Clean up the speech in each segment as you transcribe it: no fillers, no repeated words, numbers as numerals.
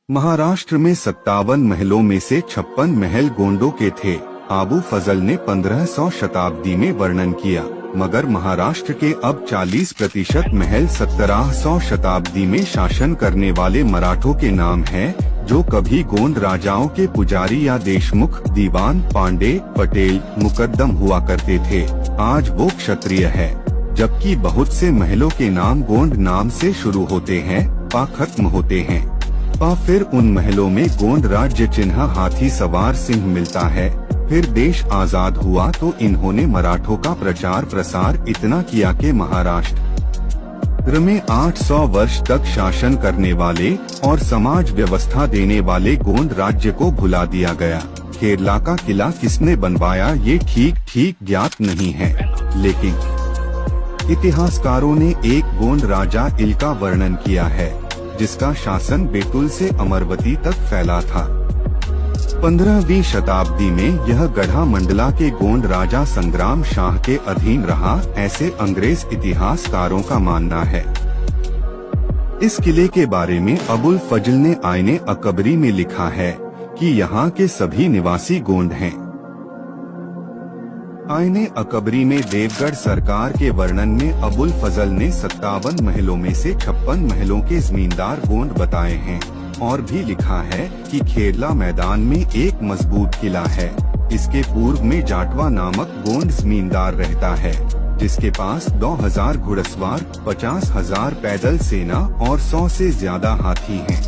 महाराष्ट्र में 57 महलों में से 56 महल गोंडों के थे। अबू फजल ने 1500 शताब्दी में वर्णन किया, मगर महाराष्ट्र के अब 40% महल 1700 शताब्दी में शासन करने वाले मराठों के नाम हैं, जो कभी गोंड राजाओं के पुजारी या देशमुख, दीवान, पांडे, पटेल, मुकद्दम हुआ करते थे। आज वो क्षत्रिय है। जबकि बहुत से महलों के नाम गोंड नाम से शुरू होते हैं, पा खत्म होते हैं। फिर उन महलों में गोंड राज्य चिन्ह हाथी सवार सिंह मिलता है। फिर देश आजाद हुआ तो इन्होंने मराठों का प्रचार प्रसार इतना किया कि महाराष्ट्र में 800 वर्ष तक शासन करने वाले और समाज व्यवस्था देने वाले गोंड राज्य को भुला दिया गया। केरला का किला किसने बनवाया ये ठीक ज्ञात नहीं है, लेकिन इतिहासकारों ने एक गोंड राजा इल का वर्णन किया है, जिसका शासन बैतूल से अमरवती तक फैला था। 15वीं शताब्दी में यह गढ़ा मंडला के गोंड राजा संग्राम शाह के अधीन रहा, ऐसे अंग्रेज इतिहासकारों का मानना है। इस किले के बारे में अबुल फजल ने आईने अकबरी में लिखा है कि यहाँ के सभी निवासी गोंड हैं। आईने अकबरी में देवगढ़ सरकार के वर्णन में अबुल फजल ने 57 महलों में से 56 महलों के जमींदार गोंड बताए हैं, और भी लिखा है कि खेरला मैदान में एक मजबूत किला है। इसके पूर्व में जाटवा नामक गोंड जमींदार रहता है, जिसके पास 2000 घुड़सवार, 50,000 पैदल सेना और 100 से ज्यादा हाथी हैं।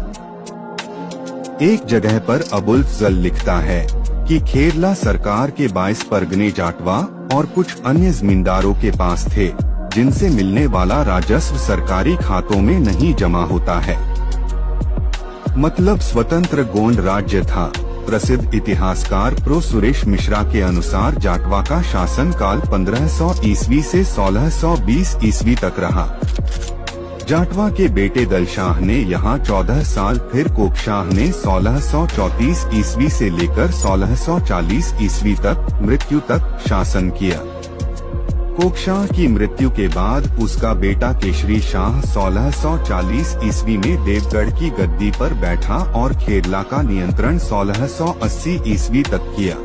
एक जगह पर अबुल फजल लिखता है कि खेरला सरकार के 22 परगने जाटवा और कुछ अन्य जमींदारों के पास थे, जिनसे मिलने वाला राजस्व सरकारी खातों में नहीं जमा होता है। मतलब स्वतंत्र गोंड राज्य था। प्रसिद्ध इतिहासकार प्रो सुरेश मिश्रा के अनुसार जाटवा का शासन काल 1500 ईस्वी से 1620 ईस्वी तक रहा। जाटवा के बेटे दलशाह ने यहाँ 14 साल, फिर कोकशाह ने 1634 ईस्वी से लेकर 1640 ईस्वी तक मृत्यु तक शासन किया। कोकशाह की मृत्यु के बाद उसका बेटा केशरी शाह 1640 ईस्वी में देवगढ़ की गद्दी पर बैठा और खेरला का नियंत्रण 1680 ईस्वी तक किया।